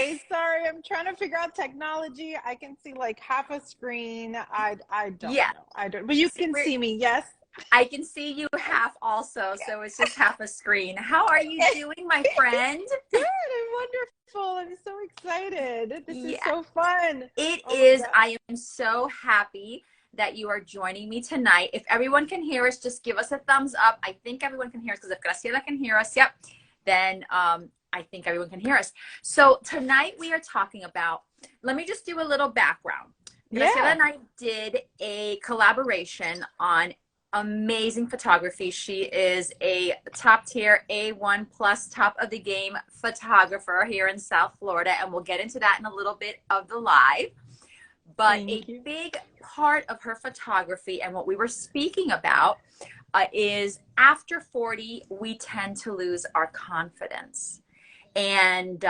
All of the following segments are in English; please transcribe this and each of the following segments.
Okay, sorry, I'm trying to figure out technology. I can see like half a screen. I don't Yeah. know. I don't, but you can see me, yes? I can see you half also, so it's just half a screen. How are you doing, my friend? Good, I'm wonderful. I'm so excited. This is Yeah, so fun. it Oh my is. God. I am so happy that you are joining me tonight. If everyone can hear us, just give us a thumbs up. I think everyone can hear us because if Graciela can hear us, yep, then I think everyone can hear us. So tonight we are talking about, let me just do a little background. Graciela Yeah. and I did a collaboration on amazing photography. She is a top tier A1 plus top of the game photographer here in South Florida. And we'll get into that in a little bit of the live. But Thank a you. big part of her photography and what we were speaking about is after 40, we tend to lose our confidence. And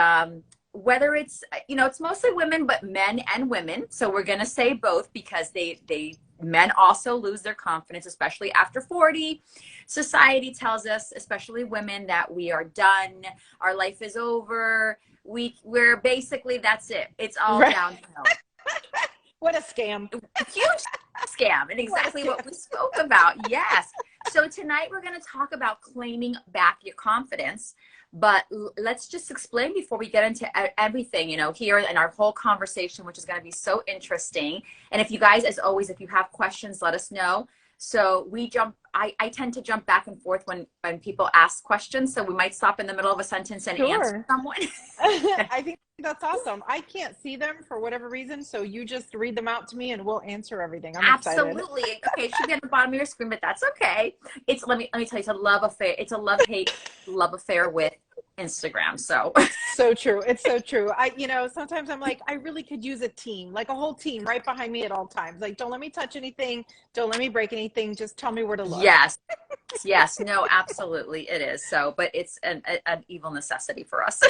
whether it's, it's mostly women, but men and women. So we're going to say both because men also lose their confidence, especially after 40. Society tells us, especially women, that we are done. Our life is over. We're basically, that's it. It's all Right. downhill. What a scam. Huge scam, and exactly what we spoke about. Yes. So tonight we're going to talk about claiming back your confidence. But let's just explain before we get into everything, here in our whole conversation, which is going to be so interesting. And if you guys, as always, if you have questions, let us know. So I tend to jump back and forth when people ask questions. So we might stop in the middle of a sentence and answer Sure. someone. I think that's awesome. I can't see them for whatever reason, so you just read them out to me and we'll answer everything. I'm excited. Absolutely. Okay, it should be at the bottom of your screen, but that's okay. Let me tell you, it's a love affair. It's a love-hate love affair with Instagram. So So true. It's so true. Sometimes I'm like, I really could use a team, like a whole team right behind me at all times. Like, don't let me touch anything. Don't let me break anything. Just tell me where to look. yes. Yes, no, absolutely it is. So, but it's an evil necessity for us.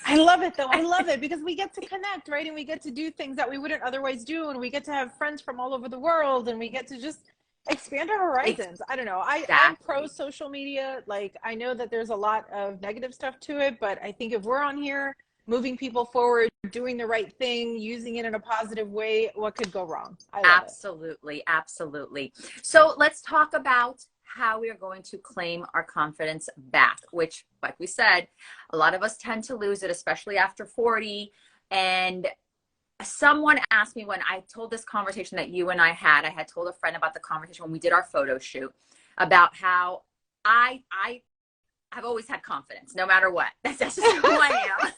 I love it though. I love it because we get to connect, right? And we get to do things that we wouldn't otherwise do. And we get to have friends from all over the world and we get to just expand our horizons. I don't know. I'm pro Exactly. social media. Like, I know that there's a lot of negative stuff to it, but I think if we're on here moving people forward, doing the right thing, using it in a positive way, what could go wrong? I love it. Absolutely. Absolutely. So let's talk about how we are going to claim our confidence back, which, like we said, a lot of us tend to lose it, especially after 40. And someone asked me when I told this conversation that you and I had told a friend about the conversation when we did our photo shoot about how I have always had confidence no matter what. That's just who I am.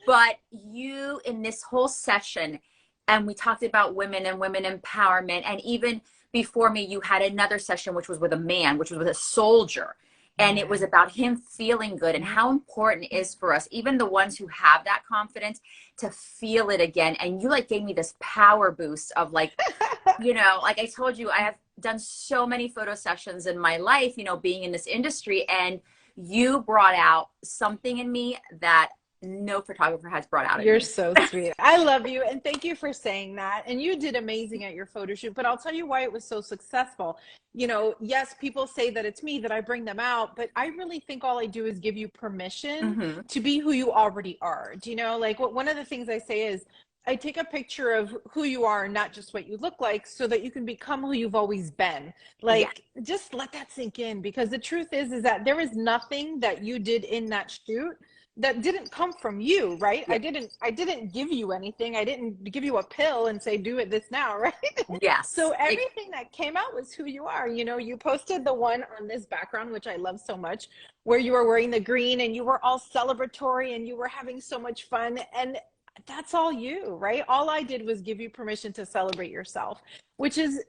But you, in this whole session, and we talked about women and women empowerment, and even before me, you had another session, which was with a man, which was with a soldier. And it was about him feeling good and how important it is for us, even the ones who have that confidence, to feel it again. And you gave me this power boost of like I told you, I have done so many photo sessions in my life, being in this industry, and you brought out something in me that no photographer has brought out in You're me. so sweet. I love you. And thank you for saying that. And you did amazing at your photo shoot, but I'll tell you why it was so successful. Yes, people say that it's me, that I bring them out, but I really think all I do is give you permission Mm-hmm. to be who you already are. Do you know, one of the things I say is I take a picture of who you are, not just what you look like, so that you can become who you've always been. Yeah. Just let that sink in, because the truth is that there is nothing that you did in that shoot that didn't come from you, right? Yeah. I didn't give you anything. I didn't give you a pill and say, do it this now, right? Yes. So everything that came out was who you are. You posted the one on this background, which I love so much, where you were wearing the green and you were all celebratory and you were having so much fun. And that's all you, right? All I did was give you permission to celebrate yourself, which is,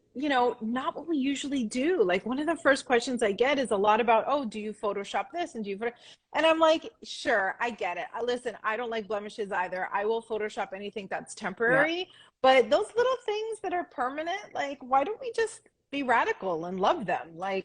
not what we usually do. Like, one of the first questions I get is a lot about, oh, do you Photoshop this? And and I'm like, sure, I get it. Listen, I don't like blemishes either. I will Photoshop anything that's Yeah. temporary, but those little things that are permanent, why don't we just be radical and love them? What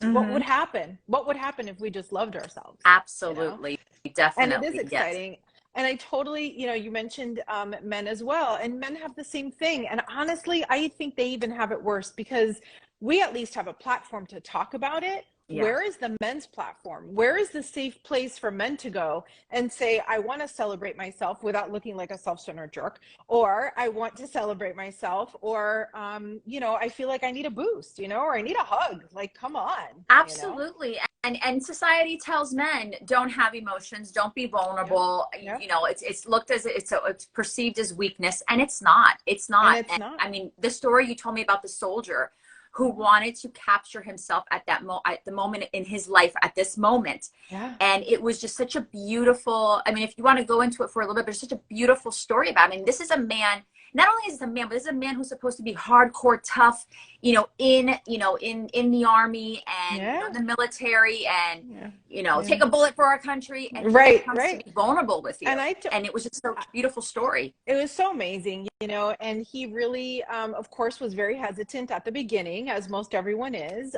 would Mm-hmm. happen? What would happen if we just loved ourselves? You know? Absolutely. And it is Definitely. Yes. exciting. And I totally, you mentioned men as well, and men have the same thing. And honestly, I think they even have it worse, because we at least have a platform to talk about it. Yeah. where is the men's platform? Where is the safe place for men to go and say, I want to celebrate myself without looking like a self-centered jerk, or I want to celebrate myself, or, I feel like I need a boost, or I need a hug. Like, come on. Absolutely. And society tells men, don't have emotions, don't be Yep. vulnerable. Yep. It's looked as it's perceived as weakness, and it's not. It's And not. it's And not. I mean, the story you told me about the soldier who wanted to capture himself at at the moment in his life, at this moment. Yeah. And it was just such a beautiful, I mean, if you want to go into it for a little bit, but it's such a beautiful story about, I mean, this is a man, not only is this a man, but this is a man who's supposed to be hardcore tough, in the army and Yeah. the military, and Yeah. take a bullet for our country, and he Right. comes to Right. be vulnerable with you. And And it was just a beautiful story. it was so amazing, and he really, of course, was very hesitant at the beginning, as most everyone is.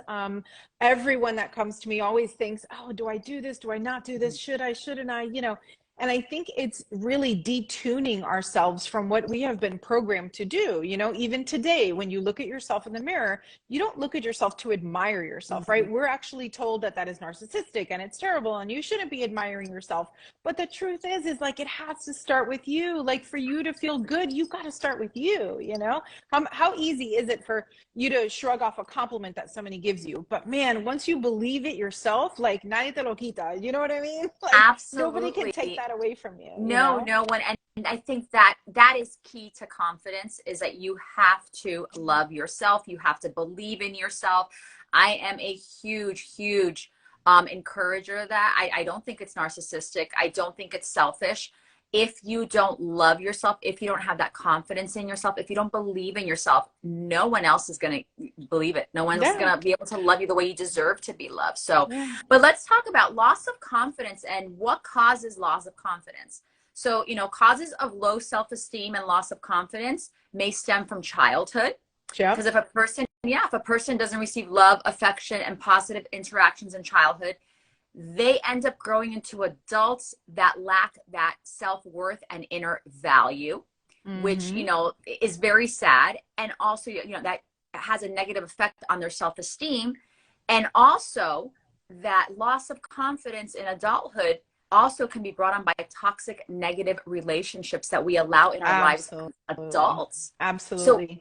Everyone that comes to me always thinks, oh, do I do this? Do I not do this? Shouldn't I? And I think it's really detuning ourselves from what we have been programmed to do. Even today, when you look at yourself in the mirror, you don't look at yourself to admire yourself, right? We're actually told that is narcissistic and it's terrible and you shouldn't be admiring yourself. But the truth is like, it has to start with you. Like, for you to feel good, you got to start with you. How easy is it for you to shrug off a compliment that somebody gives you? But man, once you believe it yourself, like, nadie te lo quita. You know what I mean? Like, nobody can take Absolutely. that away from you. No one. And I think that is key to confidence, is that you have to love yourself. You have to believe in yourself. I am a huge encourager of that. I don't think it's narcissistic. I don't think it's selfish. If you don't love yourself, if you don't have that confidence in yourself, if you don't believe in yourself, no one else is going to believe it. No one else is going to be able to love you the way you deserve to be loved. So, but let's talk about loss of confidence and what causes loss of confidence. So, causes of low self-esteem and loss of confidence may stem from childhood. Because if a person doesn't receive love, affection, and positive interactions in childhood, they end up growing into adults that lack that self-worth and inner value, which, is very sad. And also, that has a negative effect on their self-esteem. And also, that loss of confidence in adulthood also can be brought on by toxic, negative relationships that we allow in our lives as adults. Absolutely. So,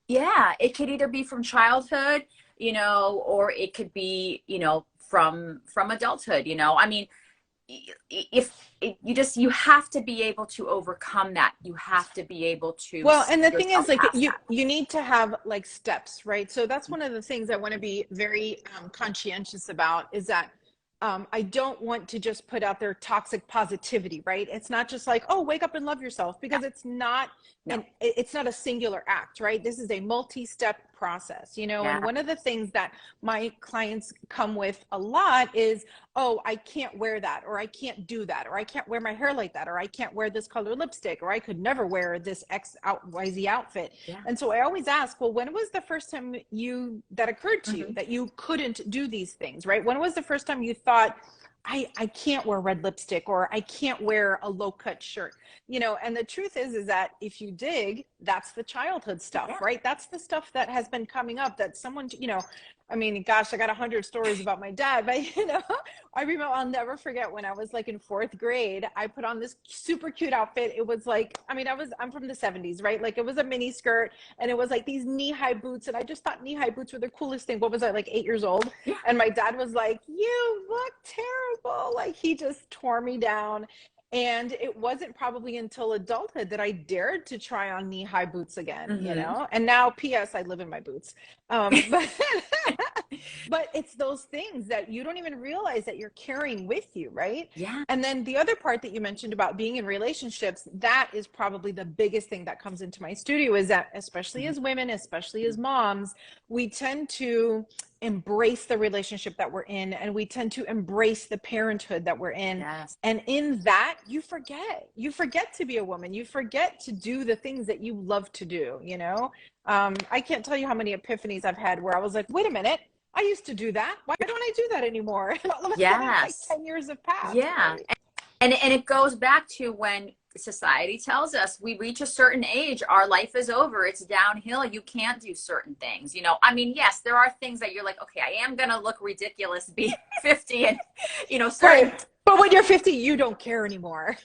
yeah, it could either be from childhood, or it could be, from adulthood. I mean, you have to be able to overcome that. You have to be able to, and the thing is, like, you need to have like steps, right? So that's one of the things I want to be very conscientious about, is that I don't want to just put out there toxic positivity, right? It's not just like, oh, wake up and love yourself, because it's not, it's not a singular act, right? This is a multi-step process, and one of the things that my clients come with a lot is, oh, I can't wear that, or I can't do that, or I can't wear my hair like that, or I can't wear this color lipstick, or I could never wear this XYZ outfit. And so I always ask, well, when was the first time that occurred to you that you couldn't do these things, right? When was the first time you thought, I can't wear red lipstick, or I can't wear a low cut shirt, and the truth is that if you dig, that's the childhood stuff, right? That's the stuff that has been coming up that someone, I mean, gosh, I got 100 stories about my dad, but I remember, I'll never forget when I was like in 4th grade, I put on this super cute outfit. It was like, I mean, I'm from the 70s, right? Like, it was a mini skirt, and it was like these knee-high boots. And I just thought knee-high boots were the coolest thing. What was I, like 8 years old? And my dad was like, you look terrible. Like, he just tore me down. And it wasn't probably until adulthood that I dared to try on knee-high boots again, and now, P.S., I live in my boots. But it's those things that you don't even realize that you're carrying with you, right? Yeah. And then the other part that you mentioned about being in relationships, that is probably the biggest thing that comes into my studio, is that especially as women, especially as moms, we tend to embrace the relationship that we're in, and we tend to embrace the parenthood that we're in. Yes. And in that, you forget to be a woman. You forget to do the things that you love to do. I can't tell you how many epiphanies I've had where I was like, wait a minute, I used to do that. Why don't I do that anymore? And all of a sudden, like 10 years have passed. Yeah. Right? And it goes back to when society tells us we reach a certain age, our life is over, it's downhill, you can't do certain things, you know. I mean, yes, there are things that you're like, okay, I am gonna look ridiculous being 50 and, you know, certain. Right. But when you're 50, you don't care anymore.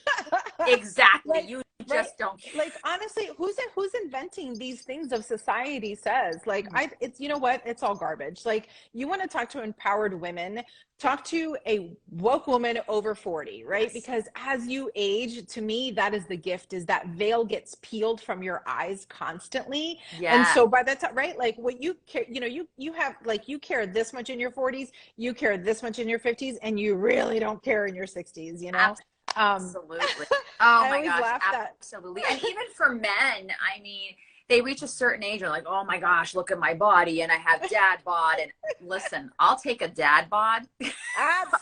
Exactly. Like, You right. just don't care. Like, honestly, who's inventing these things of society says? Like, it's, you know what? It's all garbage. Like, you want to talk to empowered women, talk to a woke woman over 40, right? Yes. Because as you age, to me, that is the gift, is that veil gets peeled from your eyes constantly. Yeah. And so by the time, right? Like, what you care, you know, you have, like, you care this much in your 40s, you care this much in your 50s, and you really don't care in your 60s, you know? Absolutely. Oh my gosh, that. absolutely. And even for men, I mean, they reach a certain age and like, oh my gosh, look at my body and I have dad bod. And listen, I'll take a dad bod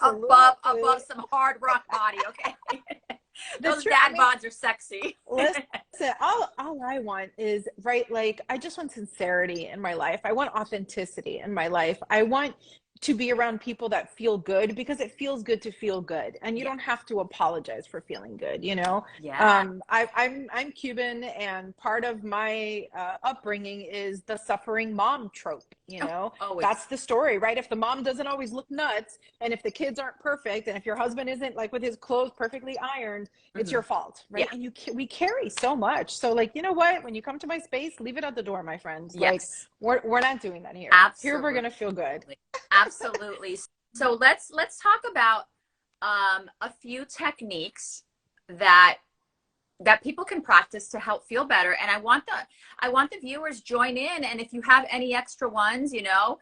above some hard rock body. Okay. Those dad bods are sexy. Listen, all I want is, right, like, I just want sincerity in my life. I want authenticity in my life. I want to be around people that feel good, because it feels good to feel good, and you don't have to apologize for feeling good, you know. I'm Cuban, and part of my upbringing is the suffering mom trope, you know. That's the story, right? If the mom doesn't always look nuts, and if the kids aren't perfect, and if your husband isn't, like, with his clothes perfectly ironed, it's your fault, right? And we carry so much. So, like, you know what, when you come to my space, leave it at the door, my friends. Like, we're not doing that here. Here we're gonna feel good. Absolutely. So let's talk about a few techniques that people can practice to help feel better. And I want the viewers join in. And if you have any extra ones, you know,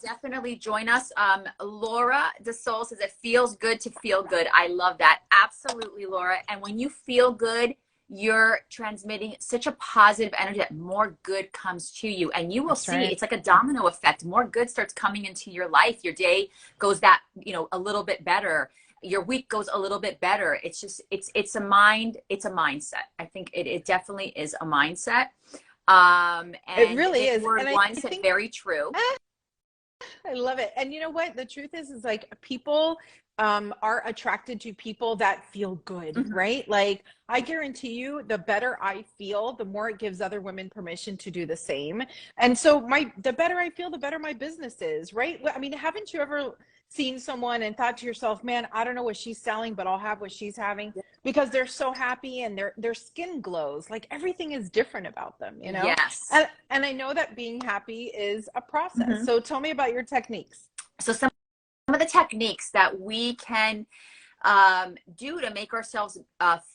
definitely join us. Laura De Sol says it feels good to feel good. I love that. Absolutely, Laura. And when you feel good, you're transmitting such a positive energy that more good comes to you, and you will see it's like a domino effect. More good starts coming into your life. Your day goes that, you know, a little bit better. Your week goes a little bit better. It's just, it's a mindset. I think it definitely is a mindset. And it really is. Word one said very true. I love it. And you know what? The truth is like, people are attracted to people that feel good, right? Like, I guarantee you, the better I feel, the more it gives other women permission to do the same. And so the better I feel, the better my business is, right? I mean, haven't you ever seen someone and thought to yourself, man, I don't know what she's selling, but I'll have what she's having, because they're so happy and their skin glows. Like, everything is different about them, you know? Yes. And I know that being happy is a process. So tell me about your techniques. So some of the techniques that we can do to make ourselves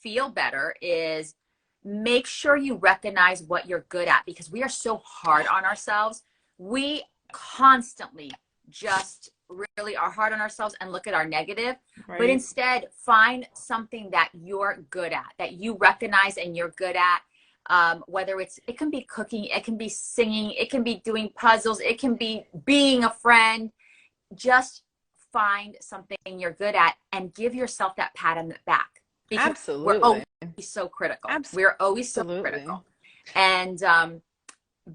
feel better is make sure you recognize what you're good at, because we are so hard on ourselves. We constantly just really are hard on ourselves and look at our negative, but instead find something that you're good at, that you recognize and you're good at. Whether it can be cooking, it can be singing, it can be doing puzzles, it can be being a friend. Just find something you're good at and give yourself that pat on the back. Because Absolutely. We're always so critical. Absolutely. We're always so critical. And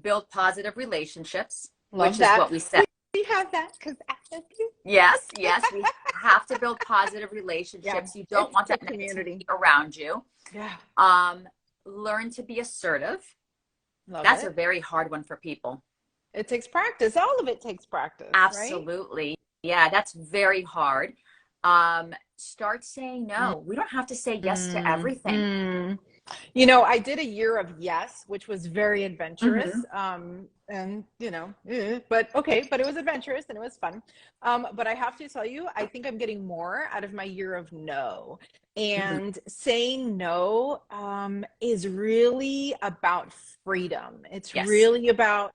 build positive relationships, which is what we said. We have that because yes, we have to build positive relationships. You don't want that community around you. Learn to be assertive. That's a very hard one for people. It takes practice. All of it takes practice. Absolutely. Right? Yeah, that's very hard. Start saying no. We don't have to say yes to everything. You know, I did a year of yes, which was very adventurous. And you know, but it was adventurous and it was fun. But I have to tell you, I think I'm getting more out of my year of no. And saying no is really about freedom. It's really about,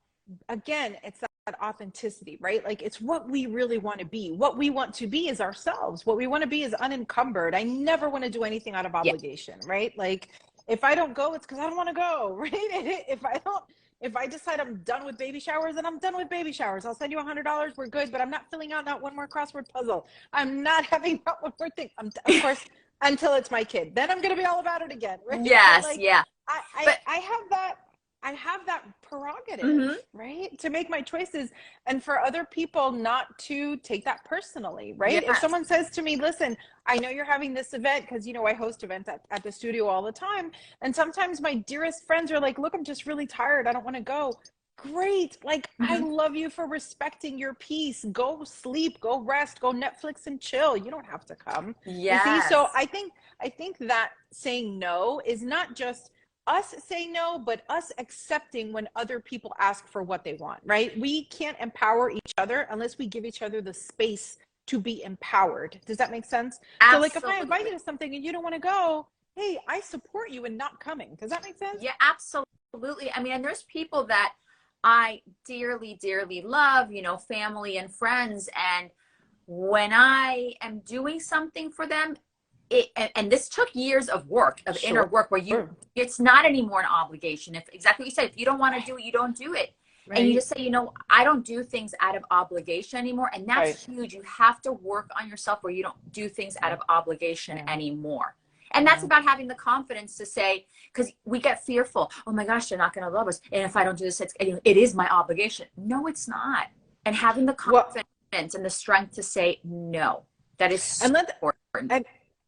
again, it's that authenticity, right? Like, it's what we really want to be. What we want to be is ourselves. What we want to be is unencumbered. I never want to do anything out of obligation, right? Like, if I don't go, it's because I don't want to go, right? If I decide I'm done with baby showers, then I'm done with baby showers. I'll send you $100. We're good, but I'm not filling out not one more crossword puzzle. I'm not having not one more thing. Of course, until it's my kid. Then I'm going to be all about it again, right? Yes, like, yeah. I have that. I have that prerogative, Mm-hmm. right? To make my choices, and for other people not to take that personally, right? If Yes. someone says to me, listen, I know you're having this event, because, I host events at the studio all the time. And sometimes my dearest friends are like, look, I'm just really tired. I don't want to go. Great. Like, I Mm-hmm. love you for respecting your peace. Go sleep, go rest, go Netflix and chill. You don't have to come. You see? So Yes. I think that saying no is not just us saying no, but us accepting when other people ask for what they want, right? We can't empower each other unless we give each other the space to be empowered. Does that make sense? So, like, if I invite you Absolutely. to something and you don't want to go, hey, I support you in not coming. Does that make sense? Yeah, absolutely. I mean, and there's people that I dearly, dearly love, family and friends. And when I am doing something for them, and this took years of work, of inner Sure. work, where it's not anymore an obligation. If exactly what you said, if you don't want to do it, you don't do it. And you Right. just say, I don't do things out of obligation anymore. And Right. that's huge. You have to work on yourself where you don't do things out Yeah. of obligation Yeah. anymore. And that's Yeah. about having the confidence to say, because we get fearful. Oh my gosh, they're not going to love us. And if I don't do this, it is my obligation. No, it's not. And having the Well, confidence and the strength to say no, that is so and let important.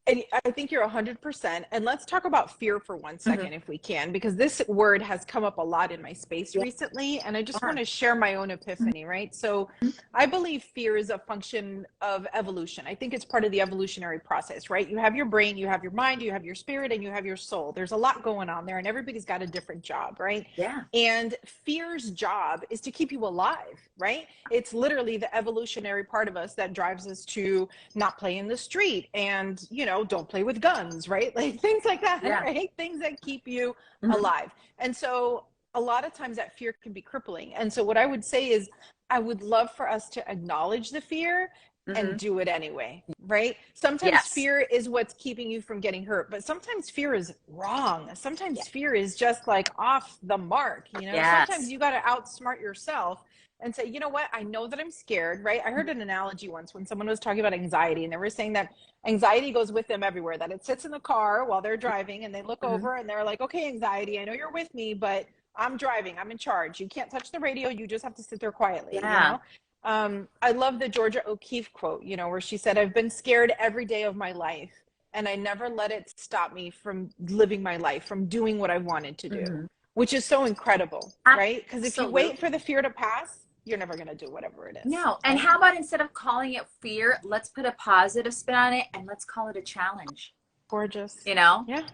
and I think you're 100%. And let's talk about fear for one Mm-hmm. second, if we can, because this word has come up a lot in my space Yeah. recently. And I just want to share my own epiphany, right? So I believe fear is a function of evolution. I think it's part of the evolutionary process, right? You have your brain, you have your mind, you have your spirit, and you have your soul. There's a lot going on there, and everybody's got a different job, right? Yeah. And fear's job is to keep you alive, right? It's literally the evolutionary part of us that drives us to not play in the street, and don't play with guns, right? Like things like that, Yeah. right? Things that keep you Mm-hmm. alive. And so a lot of times that fear can be crippling. And so what I would say is, I would love for us to acknowledge the fear and Mm-hmm. do it anyway, right? Sometimes Yes. fear is what's keeping you from getting hurt, but sometimes fear is wrong. Yeah. Sometimes fear is just like off the mark. Sometimes Yes. you got to outsmart yourself and say, you know what, I know that I'm scared, right? I heard an analogy once when someone was talking about anxiety, and they were saying that anxiety goes with them everywhere, that it sits in the car while they're driving, and they look Mm-hmm. over and they're like, okay, anxiety, I know you're with me, but I'm driving, I'm in charge. You can't touch the radio. You just have to sit there quietly. Yeah. I love the Georgia O'Keeffe quote, where she said, I've been scared every day of my life, and I never let it stop me from living my life, from doing what I wanted to do, Mm-hmm. which is so incredible, right? Because if you wait for Absolutely. the fear to pass, you're never going to do whatever it is, No. And right? how about instead of calling it fear, let's put a positive spin on it and let's call it a challenge. Gorgeous. You know, Yeah.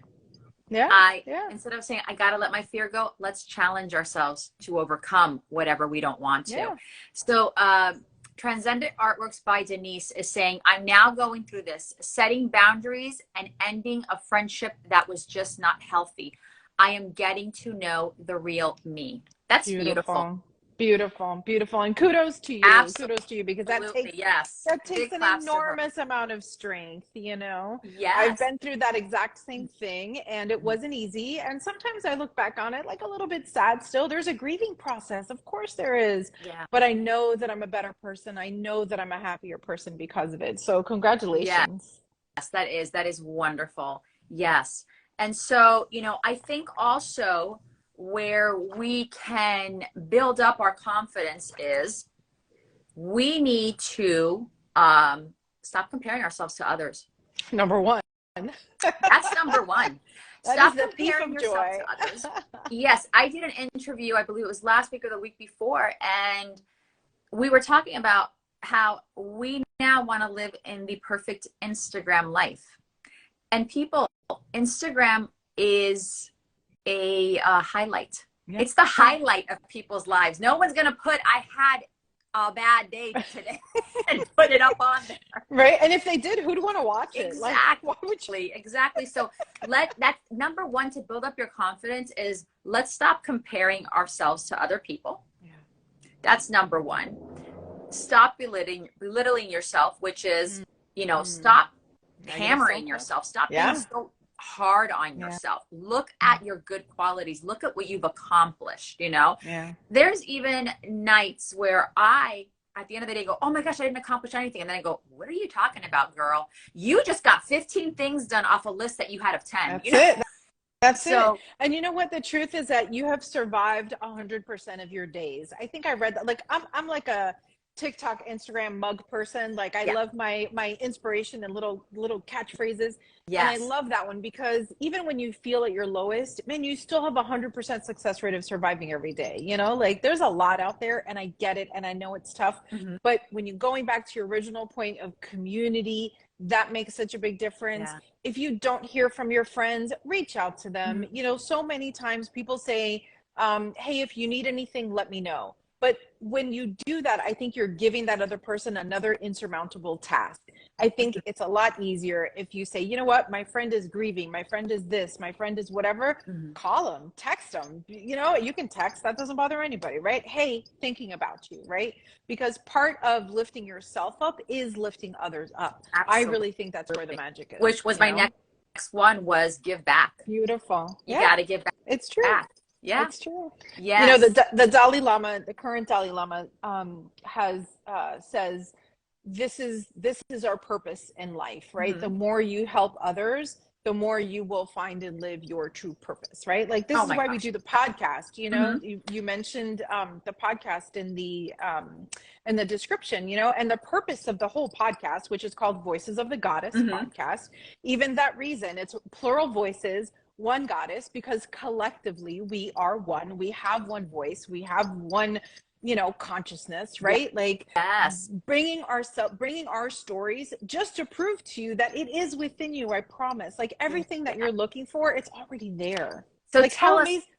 Yeah. I Yeah. instead of saying I got to let my fear go, let's challenge ourselves to overcome whatever we don't want to. Yeah. So, Transcendent Artworks by Denise is saying, I'm now going through this, setting boundaries and ending a friendship that was just not healthy. I am getting to know the real me. That's beautiful. Beautiful. Beautiful. Beautiful. And kudos to you. Absolutely. Kudos to you, because that takes Yes. Big an claps to her. enormous amount of strength. I've Yes. been through that exact same thing, and it wasn't easy. And sometimes I look back on it like a little bit sad still. There's a grieving process. Of course there is. Yeah. But I know that I'm a better person. I know that I'm a happier person because of it. So Yes. congratulations. That is wonderful. Yes. And so, I think also where we can build up our confidence is we need to stop comparing ourselves to others. Number one. That's number one. That Stop is the thief comparing of yourself joy. to others. Yes, I did an interview, I believe it was last week or the week before, and we were talking about how we now want to live in the perfect Instagram life. And people, Instagram is a highlight. Yeah. It's the highlight of people's lives. No one's going to put, I had a bad day today and put it up on there. Right. And if they did, who'd want to watch it? Exactly. Like, why would you? Exactly. So that's number one to build up your confidence is let's stop comparing ourselves to other people. Yeah. That's number one. Stop belittling yourself, which is, stop hammering yourself. Stop being so hard on yourself. Look at your good qualities. Look at what you've accomplished, Yeah. There's even nights where I, at the end of the day, go, oh my gosh, I didn't accomplish anything. And then I go, what are you talking about, girl? You just got 15 things done off a list that you had of 10. That's it. That's it. So And you know what? The truth is that you have survived 100% of your days. I think I read that. Like I'm like a TikTok, Instagram mug person. Like I yeah, love my inspiration and little catchphrases. And I yes. love that one because even when you feel at your lowest, man, you still have 100% success rate of surviving every day. You know, like there's a lot out there and I get it and I know it's tough. Hmm. But when you going back to your original point of community, that makes such a big difference. Yeah. If you don't hear from your friends, reach out to them. Mhm. You know, so many times people say, hey, if you need anything, let me know. But when you do that, I think you're giving that other person another insurmountable task. I think it's a lot easier if you say, you know what, my friend is grieving, my friend is this, my friend is whatever. Mhm. Call them, text them. You know, you can text, that doesn't bother anybody, right? Hey, thinking about you, right? Because part of lifting yourself up is lifting others up. I Absolutely. really think that's where the magic is, Which was you my know? next one was give back. Beautiful. You Yeah, got to give it's true. back. Yeah. It's true. You know, Yes. the Dalai Lama, the current Dalai Lama, has says this is our purpose in life, right? The Hmm. more you help others, the more you will find and live your true purpose, right? Like this Oh is my why we gosh. do the podcast. You know, Hmm. you mentioned the podcast in the description, you know, and the purpose of the whole podcast, which is called Voices of the Goddess Hmm. podcast. Even that reason, it's plural voices, one goddess, because collectively we are one. We have one voice, we have one, you know, consciousness, right? Like Yes. bringing our stories just to prove to you that it is within you. I promise, like everything that Yeah. you're looking for, it's already there. So Like how tell us, amazing.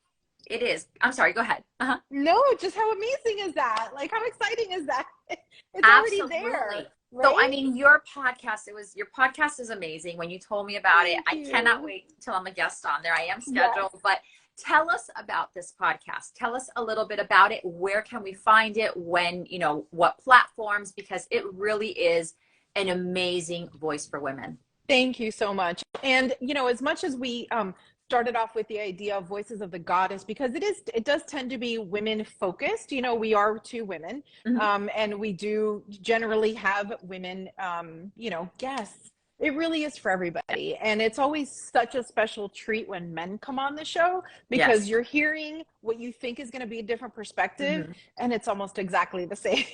it is. I'm sorry, go ahead. Uh-huh. No, just how amazing is that? Like how exciting is that? It's already Absolutely. there, So, I right? mean, your podcast is amazing. When you told me about it, Thank I cannot you. wait till I'm a guest on there. I am Yes. scheduled, but tell us about this podcast. Tell us a little bit about it. Where can we find it? When, what platforms? Because it really is an amazing voice for women. Thank you so much. And you know, as much as we started off with the idea of Voices of the Goddess, because it does tend to be women focused. You know, we are two women, Mhm. and we do generally have women, you know, guests. It really is for everybody, and it's always such a special treat when men come on the show because Yes. you're hearing what you think is going to be a different perspective, Hmm. and it's almost exactly the same.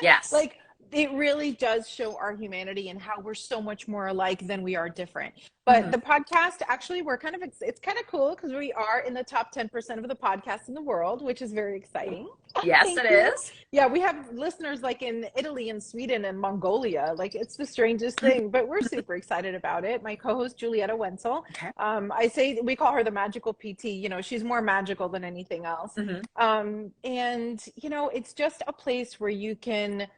Yes. Like it really does show our humanity and how we're so much more alike than we are different. But Hmm. the podcast, actually, it's kind of cool because we are in the top 10% of the podcasts in the world, which is very exciting. Yes, Thank it you. is. Yeah, we have listeners like in Italy and Sweden and Mongolia. Like it's the strangest thing, but we're super excited about it. My co-host Julietta Wenzel, Okay. I say we call her the magical PT. You know, she's more magical than anything else. Hmm. And you know, it's just a place where you can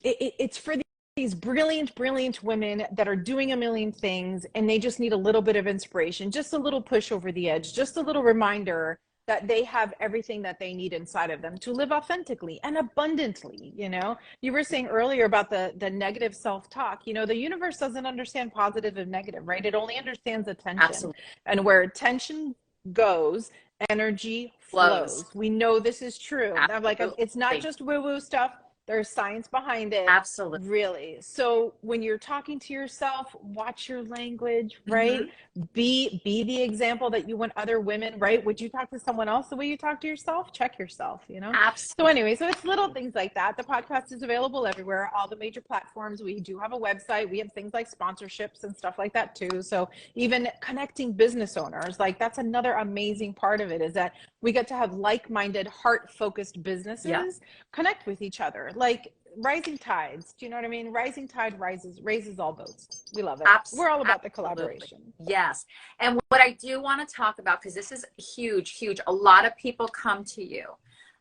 it's for these brilliant women that are doing a million things and they just need a little bit of inspiration, just a little push over the edge, just a little reminder that they have everything that they need inside of them to live authentically and abundantly. You know, you were saying earlier about the negative self-talk. You know, the universe doesn't understand positive and negative, right? It only understands attention. Absolutely. And where attention goes, energy Flows. flows. We know this is true. I'm like, it's not Absolutely. just woo-woo stuff. There's science behind it, Absolutely. really. So when you're talking to yourself, watch your language, right? Hmm. Be the example that you want other women, right? Would you talk to someone else the way you talk to yourself? Check yourself, you know? So Absolutely. anyway, so it's little things like that. The podcast is available everywhere, all the major platforms. We do have a website. We have things like sponsorships and stuff like that too. So even connecting business owners, like that's another amazing part of it, is that we get to have like-minded, heart-focused Yep. businesses connect with each other, like rising tides. Do you know what I mean? Rising tide raises all boats. We love it. We're all about the Absolutely. collaboration. Yes. And what I do want to talk about, because this is huge, huge. A lot of people come to you,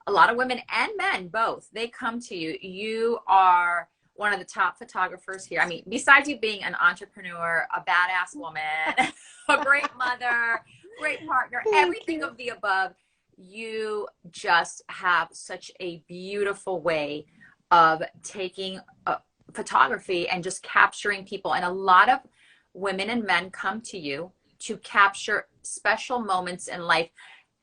a lot of women and men, both. They come to you. You are one of the top photographers here. I mean, besides you being an entrepreneur, a badass woman, a great mother, great partner, Thank everything you. of the above, you just have such a beautiful way of taking photography and just capturing people. And a lot of women and men come to you to capture special moments in life.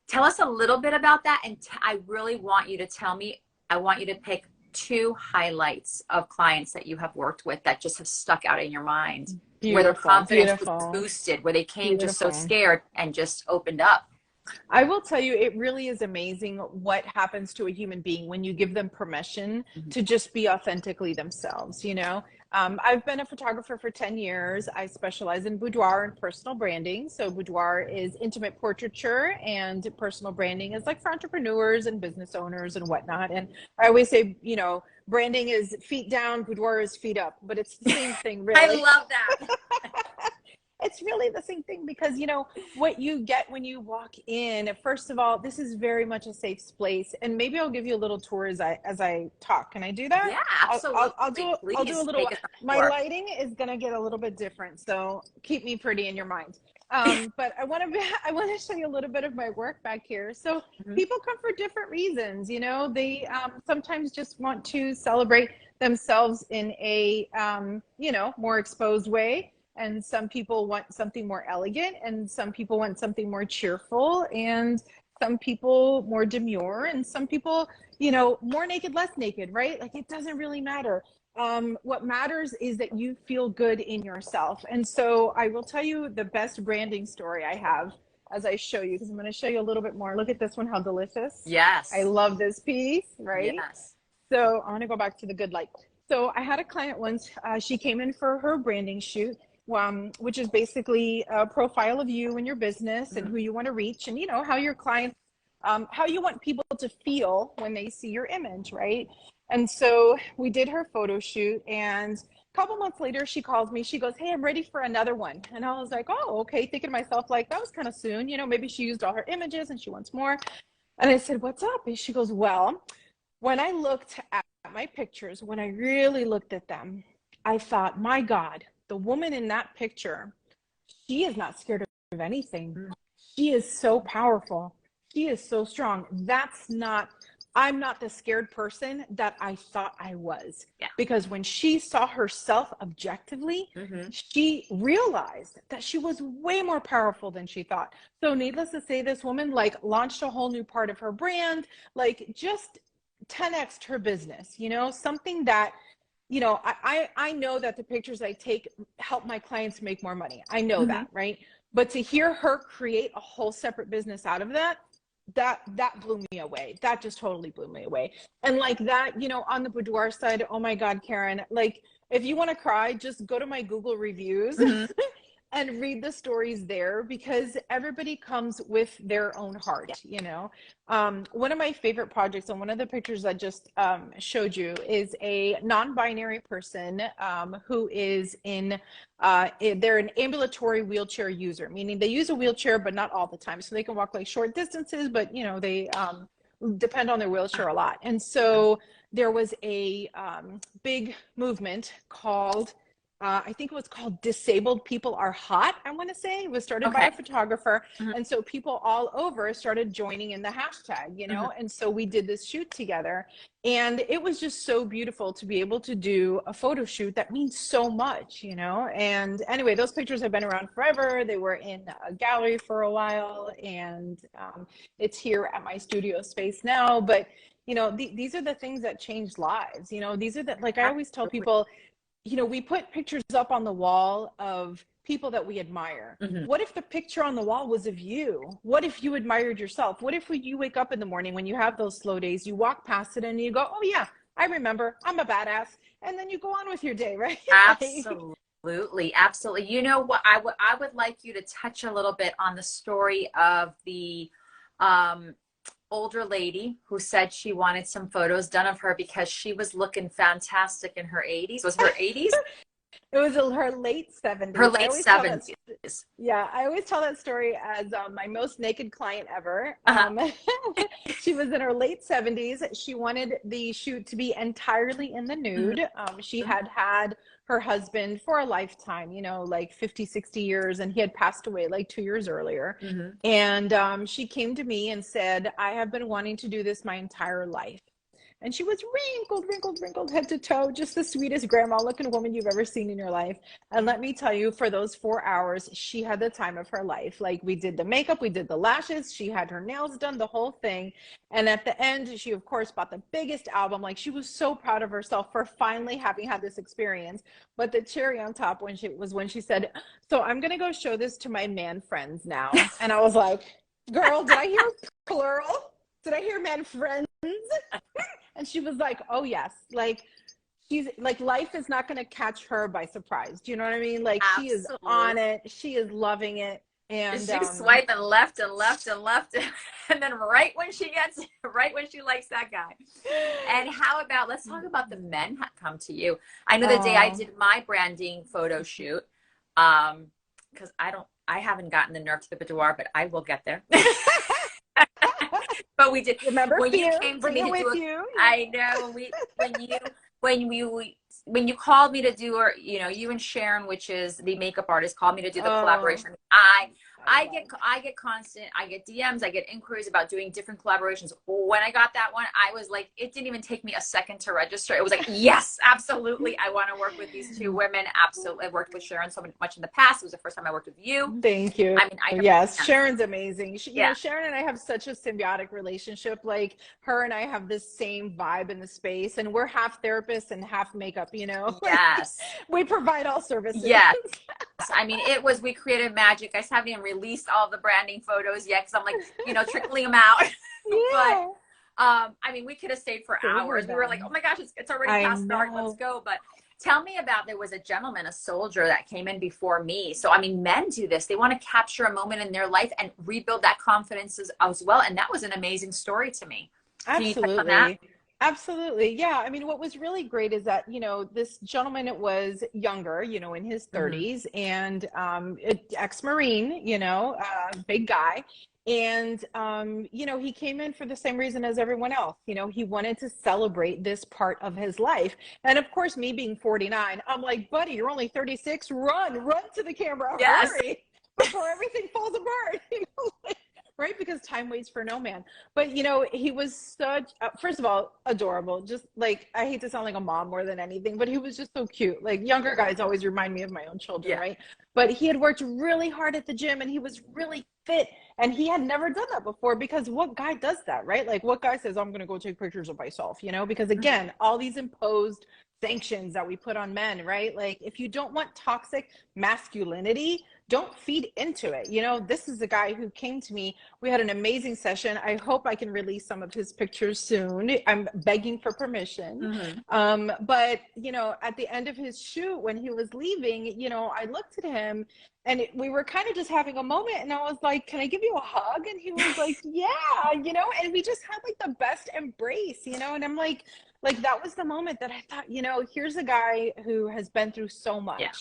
Tell us a little bit about that. And I really want you to tell me, I want you to pick 2 highlights of clients that you have worked with that just have stuck out in your mind, where their Beautiful, confidence was beautiful, boosted, where they came just so beautiful. scared and just opened up? I will tell you, it really is amazing what happens to a human being when you give them permission Mhm. to just be authentically themselves, you know? I've been a photographer for 10 years. I specialize in boudoir and personal branding. So boudoir is intimate portraiture, and personal branding is like for entrepreneurs and business owners and whatnot. And I always say, you know, branding is feet down, boudoir is feet up, but it's the same thing, I really. love that. It's really the same thing because, you know, what you get when you walk in, first of all, this is very much a safe space. And maybe I'll give you a little tour as I talk. Can I do that? Yeah, I'll absolutely. do a Please little. take us on My tour. lighting is gonna get a little bit different, so keep me pretty in your mind. But I want to show you a little bit of my work back here. So Mhm. people come for different reasons. You know, they sometimes just want to celebrate themselves in a you know, more exposed way. And some people want something more elegant, and some people want something more cheerful, and some people more demure, and some people, you know, more naked, less naked, right? Like it doesn't really matter. What matters is that you feel good in yourself. And so I will tell you the best branding story I have as I show you, because I'm going to show you a little bit more. Look at this one, how delicious. I Yes. love this piece, right? Yes. So I want to go back to the good light. So I had a client once, she came in for her branding shoot, which is basically a profile of you and your business and Mhm. who you want to reach, and you know how your clients, how you want people to feel when they see your image, right? And so we did her photo shoot, and a couple months later she calls me. She goes, "Hey, I'm ready for another one." And I was like, "Oh, okay," thinking to myself, like, that was kind of soon, you know, maybe she used all her images and she wants more. And I said, "What's up?" And she goes, "Well, when I looked at my pictures, when I really looked at them, I thought, my God, the woman in that picture, she is not scared of anything. Mhm. She is so powerful. She is so strong. I'm not the scared person that I thought I was." Yeah. Because when she saw herself objectively, Mhm. she realized that she was way more powerful than she thought. So needless to say, this woman like launched a whole new part of her brand, like just 10x her business, you know, something that, you know, I know that the pictures I take help my clients make more money. I know Mhm. that, right? But to hear her create a whole separate business out of that, that blew me away. That just totally blew me away. And like that, you know, on the boudoir side, oh my God, Karen, like if you want to cry, just go to my Google reviews Mhm. and read the stories there, because everybody comes with their own Yeah. heart, you know. One of my favorite projects, and one of the pictures I just showed you, is a non-binary person who is in they're an ambulatory wheelchair user, meaning they use a wheelchair but not all the time, so they can walk like short distances, but you know, they depend on their wheelchair a lot. And so there was a big movement called I think it was called Disabled People Are Hot, I want to say. It was started by Okay. a photographer. Mhm. And so people all over started joining in the hashtag, you Mhm. know? And so we did this shoot together. And it was just so beautiful to be able to do a photo shoot that means so much, you know? And anyway, those pictures have been around forever. They were in a gallery for a while, and it's here at my studio space now. But, you know, these are the things that change lives. You know, these are the, like I always tell Absolutely. people, you know, we put pictures up on the wall of people that we admire. Mhm. What if the picture on the wall was of you? What if you admired yourself? What if you wake up in the morning when you have those slow days, you walk past it and you go, "Oh yeah, I remember, I'm a badass." And then you go on with your day, right? Like, Absolutely. Absolutely. You know what? I would like you to touch a little bit on the story of the um, older lady who said she wanted some photos done of her because she was looking fantastic in her 80s. Was her 80s? it was her late Her 70s. I late always tell that. 70s. Yeah, I always tell that story as my most naked client ever. Uh-huh. She was in her late 70s. She wanted the shoot to be entirely in the Mhm. nude. She had had her husband for a lifetime, you know, like 50, 60 years, and he had passed away like 2 years earlier. Mhm. And she came to me and said, "I have been wanting to do this my entire life." And she was wrinkled head to toe, just the sweetest grandma looking woman you've ever seen in your life. And let me tell you, for those 4 hours, she had the time of her life. Like, we did the makeup, we did the lashes, she had her nails done, the whole thing. And at the end, she, of course, bought the biggest album. Like, she was so proud of herself for finally having had this experience. But the cherry on top when she said, so I'm going to go show this to my man friends now. And I was like, girl, did I hear plural? Did I hear man friends? And she was like, oh yes. Like, she's like, life is not going to catch her by surprise. Do you know what I mean? Like, Absolutely. she is on it. She is loving it. And she's swiping left and left and left. And then right when she likes that guy. And how about, let's talk about the men that come to you. I know the day I did my branding photo shoot, because I haven't gotten the nerve to the boudoir, but I will get there. But we did. Remember, when you came to me to do it, I know when you called me to do, or you and Sharon, which is the makeup artist, called me to do the collaboration. I get DMs, I get inquiries about doing different collaborations. When I got that one, I was like, it didn't even take me a second to register. It was like, yes, absolutely. I want to work with these two women. Absolutely. I've worked with Sharon so much in the past. It was the first time I worked with you. Thank you. I mean, yes, Sharon's amazing. Sharon and I have such a symbiotic relationship. Like, her and I have this same vibe in the space, and we're half therapists and half makeup, Yes. We provide all services. Yes. I mean, we created magic. I just haven't even released all the branding photos yet, because I'm like, trickling them out. Yeah. But I mean, we could have stayed for hours. We were like, oh my gosh, it's already past dark. Let's go. But tell me about, there was a gentleman, a soldier that came in before me. So, I mean, men do this. They want to capture a moment in their life and rebuild that confidence as well. And that was an amazing story to me. Absolutely. Can you touch on that? Absolutely. Yeah. I mean, what was really great is that, this gentleman was younger, in his 30s, and ex-Marine, big guy. And, he came in for the same reason as everyone else. He wanted to celebrate this part of his life. And of course, me being 49, I'm like, buddy, you're only 36. Run to the camera. Yes. Hurry before everything falls apart. Right? Because time waits for no man. But, he was such, first of all, adorable. Just like, I hate to sound like a mom more than anything, but he was just so cute. Like, younger guys always remind me of my own children, right? But he had worked really hard at the gym, and he was really fit, and he had never done that before, because what guy does that, right? Like, what guy says, I'm going to go take pictures of myself, because again, all these imposed sanctions that we put on men, right? Like, if you don't want toxic masculinity, don't feed into it. This is a guy who came to me. We had an amazing session. I hope I can release some of his pictures soon. I'm begging for permission. But, at the end of his shoot, when he was leaving, I looked at him, and we were kind of just having a moment, and I was like, can I give you a hug? And he was like, yeah, and we just had like the best embrace, and I'm like that was the moment that I thought, here's a guy who has been through so much. Yeah.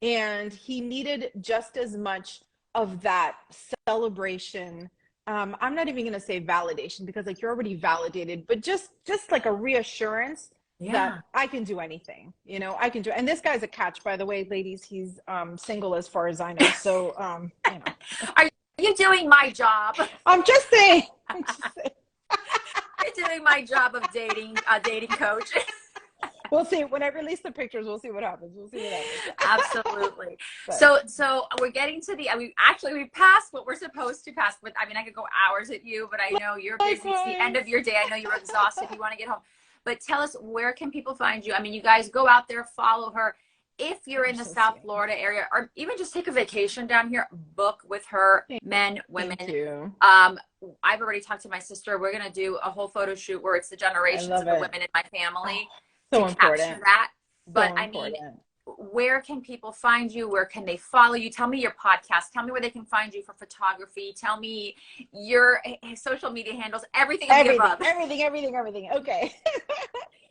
And he needed just as much of that celebration. I'm not even going to say validation, because like, you're already validated, but just like a reassurance that I can do anything, I can do. And this guy's a catch, by the way, ladies. He's single as far as I know. So, Are you doing my job? I'm just saying. You're doing my job of dating coach. We'll see. When I release the pictures, we'll see what happens. Absolutely. So we're getting to we passed what we're supposed to pass. But I mean, I could go hours at you, but I know you're busy. It's the end of your day. I know you're exhausted. You want to get home. But tell us, where can people find you? I mean, you guys go out there, follow her. If you're in the South Florida area, or even just take a vacation down here, book with her, men, women. Thank you. I've already talked to my sister. We're going to do a whole photo shoot where it's the generations of the women in my family. So important. That. But so I mean, where can people find you? Where can they follow you? Tell me your podcast. Tell me where they can find you for photography. Tell me your social media handles, everything. Everything. Okay.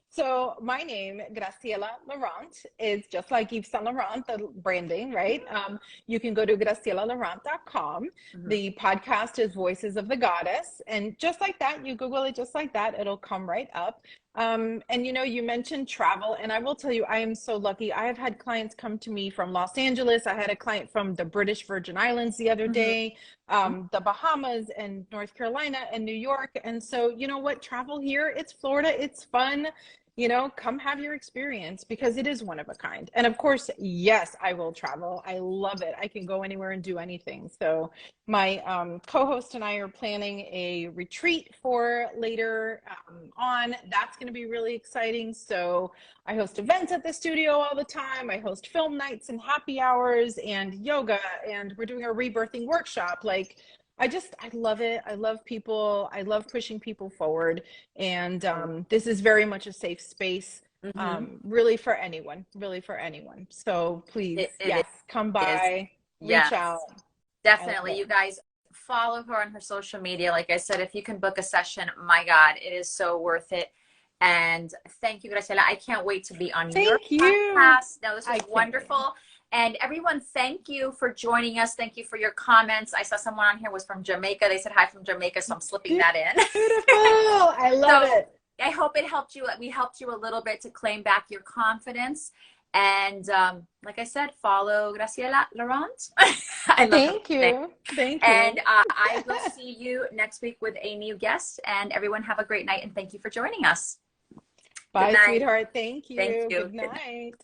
So my name, Graciela Laurent, is just like Yves Saint Laurent, the branding, right? You can go to GracielaLaurent.com. The podcast is Voices of the Goddess. And just like that, you Google it just like that, it'll come right up. And you know, you mentioned travel, and I will tell you, I am so lucky. I have had clients come to me from Los Angeles. I had a client from the British Virgin Islands the other Mm-hmm. day, the Bahamas and North Carolina and New York. And so, you know what? Travel here, it's Florida, it's fun. You know, come have your experience because it is one of a kind. And of course, yes, I will travel. I love it. I can go anywhere and do anything. So, my co-host and I are planning a retreat for later on. That's going to be really exciting. So I host events at the studio all the time. I host film nights and happy hours and yoga, and we're doing a rebirthing workshop. Like, I love it. I love people. I love pushing people forward. And this is very much a safe space, Mm-hmm. really for anyone, really for anyone. So please, It yes, come is. by, reach out. Yes. I love Definitely. it. You guys follow her on her social media. Like I said, if you can book a session, my God, it is so worth it. And thank you, Graciela. I can't wait to be on your Thank you. podcast. Now, this I was can't wait. wonderful. And everyone, thank you for joining us. Thank you for your comments. I saw someone on here was from Jamaica. They said hi from Jamaica, so I'm slipping that in. Beautiful. I love So it. I hope it helped you. We helped you a little bit to claim back your confidence. And like I said, follow Graciela Laurent. I love her Thank name. you. Thank And you. I will see you next week with a new guest. And everyone have a great night. And thank you for joining us. Good Bye, night. sweetheart. Thank Thank you. you. Good Good night. night.